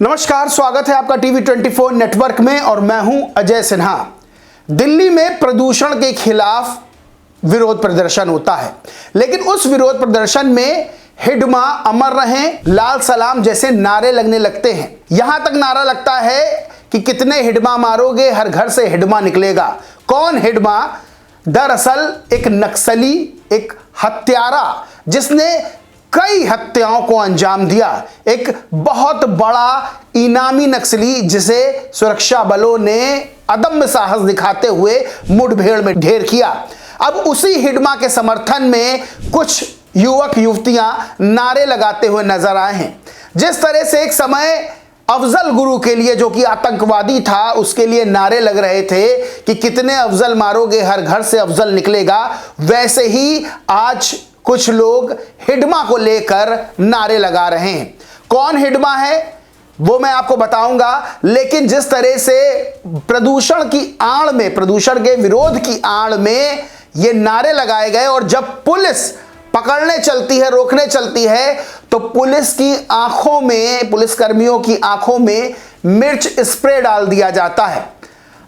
नमस्कार, स्वागत है आपका टीवी 24 नेटवर्क में और मैं हूं अजय सिन्हा। दिल्ली में प्रदूषण के खिलाफ विरोध प्रदर्शन होता है, लेकिन उस विरोध प्रदर्शन में हिडमा, अमर रहें, लाल सलाम जैसे नारे लगने लगते हैं। यहां तक नारा लगता है कि कितने हिडमा मारोगे, हर घर से हिडमा निकलेगा। कौन हिडमा? दरअसल एक नक्सली, एक हत्यारा जिसने कई हत्याओं को अंजाम दिया, एक बहुत बड़ा इनामी नक्सली जिसे सुरक्षा बलों ने अदम्य साहस दिखाते हुए मुठभेड़ में ढेर किया। अब उसी हिडमा के समर्थन में कुछ युवक युवतियां नारे लगाते हुए नजर आए हैं। जिस तरह से एक समय अफजल गुरु के लिए, जो कि आतंकवादी था, उसके लिए नारे लग रहे थे कि कितने अफजल मारोगे, हर घर से अफजल निकलेगा, वैसे ही आज कुछ लोग हिडमा को लेकर नारे लगा रहे हैं। कौन हिडमा है वो मैं आपको बताऊंगा, लेकिन जिस तरह से प्रदूषण की आड़ में, प्रदूषण के विरोध की आड़ में ये नारे लगाए गए और जब पुलिस पकड़ने चलती है, रोकने चलती है, तो पुलिस की आंखों में, पुलिस कर्मियों की आंखों में मिर्च स्प्रे डाल दिया जाता है।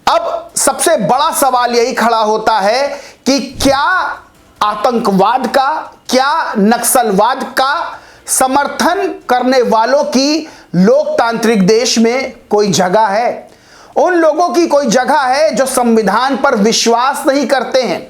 अब सबसे बड़ा सवाल यही खड़ा होता है कि क्या आतंकवाद का, क्या नक्सलवाद का समर्थन करने वालों की लोकतांत्रिक देश में कोई जगह है? उन लोगों की कोई जगह है जो संविधान पर विश्वास नहीं करते हैं?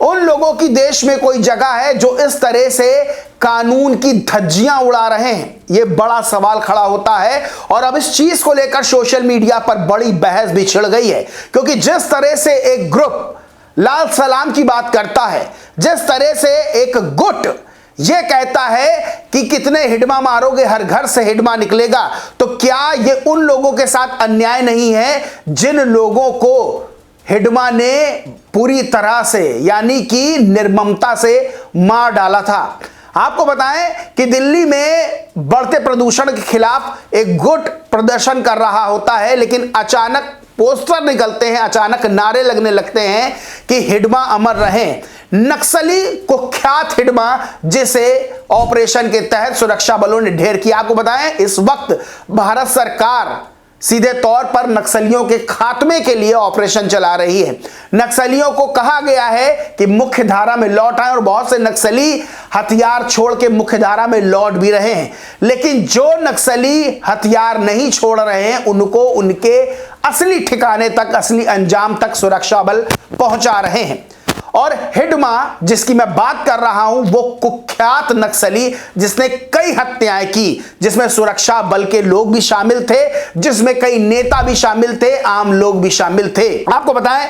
उन लोगों की देश में कोई जगह है जो इस तरह से कानून की धज्जियां उड़ा रहे हैं? यह बड़ा सवाल खड़ा होता है और अब इस चीज को लेकर सोशल मीडिया पर बड़ी बहस भी छिड़ गई है, क्योंकि जिस तरह से एक ग्रुप लाल सलाम की बात करता है, जिस तरह से एक गुट यह कहता है कि कितने हिडमा मारोगे, हर घर से हिडमा निकलेगा, तो क्या यह उन लोगों के साथ अन्याय नहीं है जिन लोगों को हिडमा ने पूरी तरह से, यानी कि निर्ममता से मार डाला था? आपको बताएं कि दिल्ली में बढ़ते प्रदूषण के खिलाफ एक गुट प्रदर्शन कर रहा होता है, लेकिन अचानक पोस्टर निकलते हैं, अचानक नारे लगने लगते हैं कि हिडमा अमर रहें। नक्सली कुख्यात हिडमा जिसे ऑपरेशन के तहत सुरक्षा बलों ने ढेर किया। आपको बताएं, इस वक्त भारत सरकार सीधे तौर पर नक्सलियों के खात्मे के लिए ऑपरेशन चला रही है। नक्सलियों को कहा गया है कि मुख्य धारा में लौट आए और बहुत से नक्सली हथियार छोड़ के मुख्य धारा में लौट भी रहे हैं, लेकिन जो नक्सली हथियार नहीं छोड़ रहे हैं उनको उनके असली ठिकाने तक, असली अंजाम तक सुरक्षा बल पहुंचा रहे हैं। और हिडमा जिसकी मैं बात कर रहा हूं वो कुख्यात नक्सली जिसने कई हत्याएं की, जिसमें सुरक्षा बल के लोग भी शामिल थे, जिसमें कई नेता भी शामिल थे, आम लोग भी शामिल थे। आपको बताएं,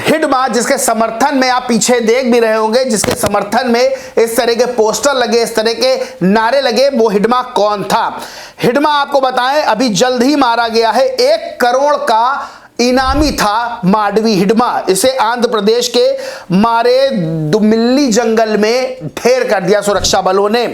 हिडमा जिसके समर्थन में आप पीछे देख भी रहे होंगे, जिसके समर्थन में इस तरह के पोस्टर लगे, इस तरह के नारे लगे, वो हिडमा कौन था? हिडमा आपको बताएं अभी जल्द ही मारा गया है। 1 करोड़ का इनामी था माडवी हिडमा। इसे आंध्र प्रदेश के मारे दुमिल्ली जंगल में ढेर कर दिया सुरक्षा बलों ने।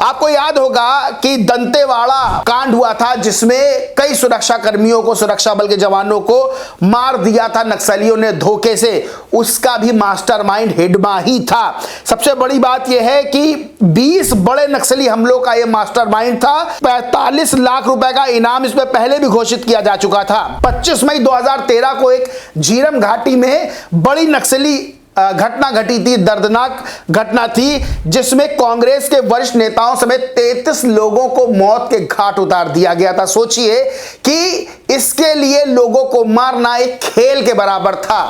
आपको याद होगा कि दंतेवाड़ा कांड हुआ था जिसमें कई सुरक्षा कर्मियों को, सुरक्षा बल के जवानों को मार दिया था नक्सलियों ने धोखे से। उसका भी मास्टरमाइंड हिडमा ही था। सबसे बड़ी बात यह है कि 20 बड़े नक्सली हमलों का यह मास्टरमाइंड था। 45 लाख रुपए का इनाम इसमें पहले भी घोषित किया जा चुका था। 25 मई 2013 को एक झीरम घाटी में बड़ी नक्सली घटना घटी थी, दर्दनाक घटना थी, जिसमें कांग्रेस के वरिष्ठ नेताओं समेत 33 लोगों को मौत के घाट उतार दिया गया था। सोचिए कि इसके लिए लोगों को मारना एक खेल के बराबर था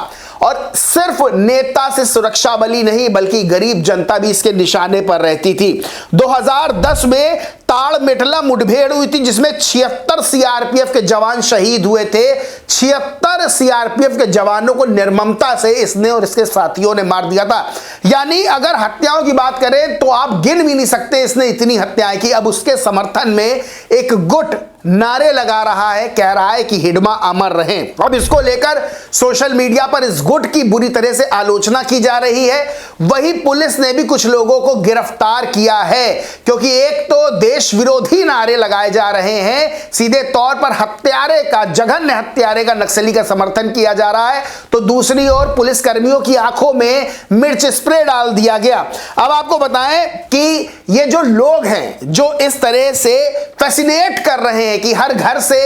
और सिर्फ नेता से सुरक्षा बली नहीं बल्कि गरीब जनता भी इसके निशाने पर रहती थी। 2010 में ताड़मेटला मुठभेड़ हुई थी जिसमें 76 सीआरपीएफ के जवान शहीद हुए थे। 76 सीआरपीएफ के जवानों को निर्ममता से इसने और इसके साथियों ने मार दिया था। यानी अगर हत्याओं की बात करें तो आप गिन भी नहीं सकते इसने इतनी हत्याएं की। अब उसके समर्थन में एक गुट नारे लगा रहा है, कह रहा है कि हिडमा अमर रहें। अब इसको लेकर सोशल मीडिया पर इस गुट की बुरी तरह से आलोचना की जा रही है। वही पुलिस ने भी कुछ लोगों को गिरफ्तार किया है, क्योंकि एक तो देश विरोधी नारे लगाए जा रहे हैं, सीधे तौर पर हत्यारे का, जघन्य हत्यारे का, नक्सली का समर्थन किया जा रहा है, तो दूसरी ओर पुलिस कर्मियों की आंखों में मिर्च स्प्रे डाल दिया गया। अब आपको बताएं कि ये जो लोग हैं जो इस तरह से फैसिनेट कर रहे हैं कि हर घर से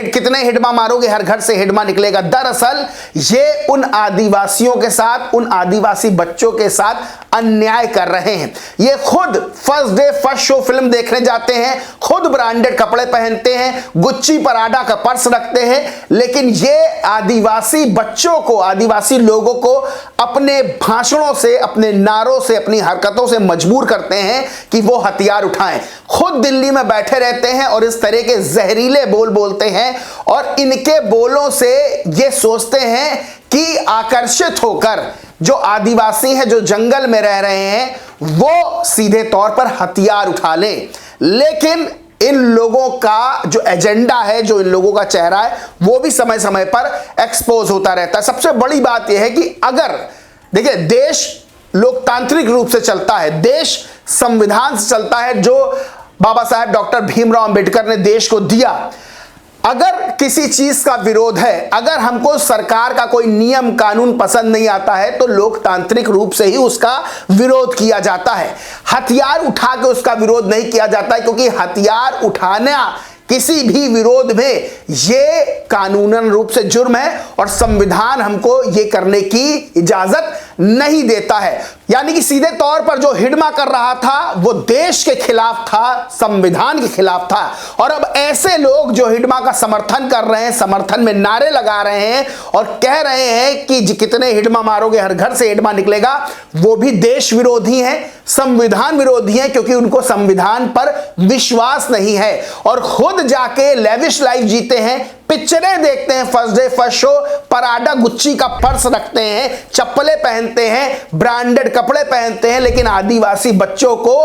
कितने हिडमा मारोगे, हर घर से हिडमा निकलेगा। दरअसल ये उन आदिवासियों के साथ, उन आदिवासी बच्चों के साथ अन्याय कर रहे हैं। ये खुद first day first show film देखने जाते हैं, खुद ब्रांडेड कपड़े पहनते हैं, गुच्ची पराडा का पर्स रखते हैं, लेकिन ये आदिवासी बच्चों को, आदिवासी लोगों को अपने भाषणों से, अपने नारों से, अपनी हरकतों से मजबूर करते हैं कि वो हथियार उठाएं। खुद दिल्ली में बैठे रहते हैं और इस तरह के जहरीले बोल बोलते हैं और इनके बोलों से ये सोचते हैं कि आकर्षित होकर जो आदिवासी हैं, जो जंगल में रह रहे हैं, वो सीधे तौर पर हथियार उठा लें। लेकिन इन लोगों का जो एजेंडा है, जो इन लोगों का चेहरा है, वो भी समय समय पर एक्सपोज होता रहता है। सबसे बड़ी बात यह है कि अगर देखिए, देश लोकतांत्रिक रूप से चलता है, देश संविधान से चलता है जो बाबा साहेब डॉक्टर भीमराव अंबेडकर ने देश को दिया। अगर किसी चीज का विरोध है, अगर हमको सरकार का कोई नियम कानून पसंद नहीं आता है, तो लोकतांत्रिक रूप से ही उसका विरोध किया जाता है। हथियार उठा के उसका विरोध नहीं किया जाता है, क्योंकि हथियार उठाना किसी भी विरोध में ये कानूनन रूप से जुर्म है और संविधान हमको ये करने की इजाजत नहीं देता है। यानी कि सीधे तौर पर जो हिडमा कर रहा था वो देश के खिलाफ था, संविधान के खिलाफ था। और अब ऐसे लोग जो हिडमा का समर्थन कर रहे हैं, समर्थन में नारे लगा रहे हैं और कह रहे हैं कि कितने हिडमा मारोगे, हर घर से हिडमा निकलेगा, वो भी देश विरोधी हैं, संविधान विरोधी हैं, क्योंकि उनको संविधान पर विश्वास नहीं है और खुद जाके लेविश लाइफ जीते हैं, पिक्चरें देखते हैं, first day first show, Prada Gucci का पर्स रखते हैं, चप्पलें पहनते हैं, ब्रांडेड कपड़े पहनते हैं, लेकिन आदिवासी बच्चों को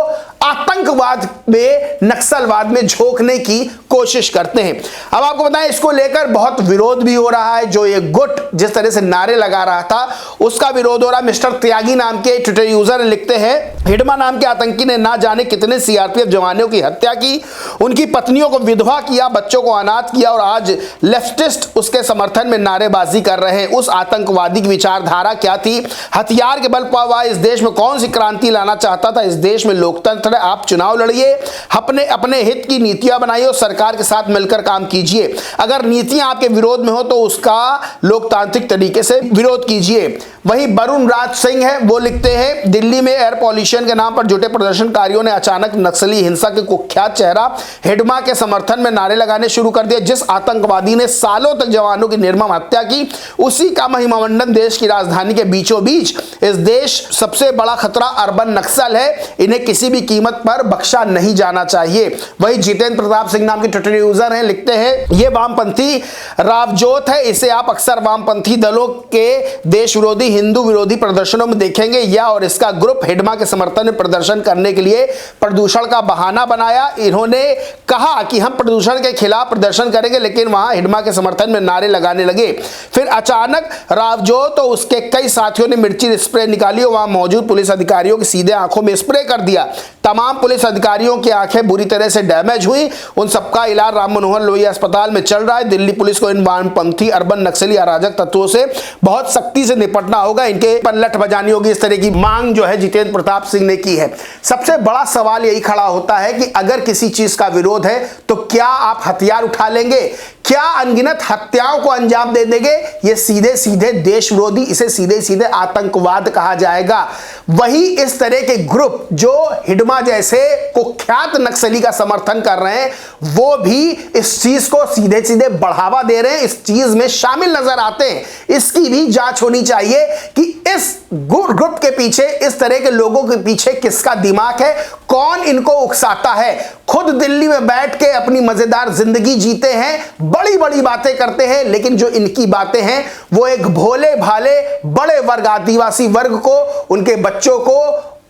आतंकवाद में, नक्सलवाद में झोंकने की कोशिश करते हैं। अब आपको बताएं, इसको लेकर बहुत विरोध भी हो रहा है। जो ये गुट जिस तरह से नारे लगा रहा था, उसका विरोध हो रहा है। मिस्टर त्यागी नाम के ट्विटर यूजर लिखते हैं, हिडमा नाम के आतंकी ने ना जाने कितने सीआरपीएफ जवानों की हत्या की, उनकी पत्नियों को विधवा किया, बच्चों को अनाथ किया और आज लेफ्टिस्ट उसके समर्थन में नारेबाजी कर रहे हैं। उस आतंकवादी की विचारधारा क्या थी? हथियार के बल पर इस देश में कौन सी क्रांति लाना चाहता था? इस देश में लोकतंत्र, आप चुनाव लड़िए, अपने अपने हित की नीतियां बनाइए और सरकार के साथ मिलकर काम कीजिए। अगर नीतियां आपके विरोध में हो तो उसका लोकतांत्रिक तरीके से विरोध कीजिए। वहीं वरुण राज सिंह है, वो लिखते हैं, दिल्ली में एयर पॉल्यूशन के नाम पर जुटे प्रदर्शनकारियों ने अचानक नक्सली हिंसा के कुख्यात चेहरा हिडमा के समर्थन में नारे लगाने शुरू कर दिए। जिस आतंकवादी ने सालों तक जवानों की निर्मम हत्या की, उसी का महिमामंडन देश की राजधानी के बीचों बीच। इस देश सबसे बड़ा खतरा अर्बन नक्सल है, इन्हें किसी भी कीमत पर बख्शा नहीं जाना चाहिए। वही जितेंद्र प्रताप सिंह नाम के ट्विटर यूजर हैं, लिखते हैं, ये वामपंथी रावजोत है, इसे आप अक्सर वामपंथी दलों के देश विरोधी, हिंदू विरोधी प्रदर्शनों में देखेंगे। यह और इसका ग्रुप हिडमा के समर्थन में प्रदर्शन करने के लिए प्रदूषण का बहाना बनाया। इन्होंने कहा कि हम प्रदूषण के खिलाफ प्रदर्शन करेंगे, लेकिन वहां हिडमा के समर्थन में नारे लगाने लगे। फिर अचानक रावजोत और उसके कई साथियों ने मिर्ची स्प्रे निकाली और वहां मौजूद पुलिस अधिकारियों की सीधे आंखों में स्प्रे कर दिया। तमाम पुलिस अधिकारियों की आंखें बुरी तरह से डैमेज हुई। उन सबका इलाज राम मनोहर लोहिया अस्पताल में चल रहा है। दिल्ली पुलिस को इन वामपंथी अर्बन नक्सली अराजक तत्वों से बहुत सख्ती से निपटना होगा, इनके पर लठ बजानी होगी। इस तरह की मांग जो है जितेंद्र प्रताप सिंह ने की है। सबसे बड़ा सवाल यही खड़ा होता है कि अगर किसी चीज का विरोध है तो क्या आप हथियार उठा लेंगे? क्या अनगिनत हत्याओं को अंजाम दे देंगे? ये सीधे सीधे देश विरोधी, इसे सीधे सीधे आतंकवाद कहा जाएगा। वही इस तरह के ग्रुप जो हिडमा जैसे कुख्यात नक्सली का समर्थन कर रहे हैं, वो भी इस चीज को सीधे सीधे बढ़ावा दे रहे हैं, इस चीज में शामिल नजर आते हैं। इसकी भी जांच होनी चाहिए कि इस ग्रुप के पीछे, इस तरह के लोगों के पीछे किसका दिमाग है, कौन इनको उकसाता है। खुद दिल्ली में बैठ के अपनी मजेदार जिंदगी जीते हैं, बड़ी बड़ी बातें करते हैं, लेकिन जो इनकी बातें हैं वो एक भोले भाले बड़े वर्ग, आदिवासी वर्ग को, उनके बच्चों को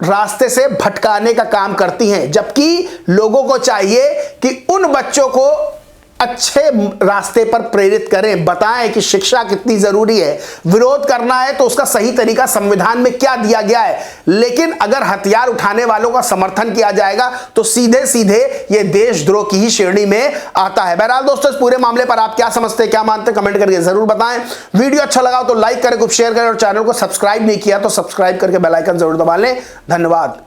रास्ते से भटकाने का काम करती हैं। जबकि लोगों को चाहिए कि उन बच्चों को अच्छे रास्ते पर प्रेरित करें, बताएं कि शिक्षा कितनी जरूरी है। विरोध करना है तो उसका सही तरीका संविधान में क्या दिया गया है, लेकिन अगर हथियार उठाने वालों का समर्थन किया जाएगा तो सीधे सीधे ये देशद्रोह की ही श्रेणी में आता है। बहरहाल दोस्तों, इस पूरे मामले पर आप क्या समझते हैं, क्या मानते हैं, कमेंट करके जरूर बताएं। वीडियो अच्छा लगा तो लाइक करें, खूब शेयर करें और चैनल को सब्सक्राइब नहीं किया तो सब्सक्राइब करके बेल आइकन जरूर दबा लें। धन्यवाद।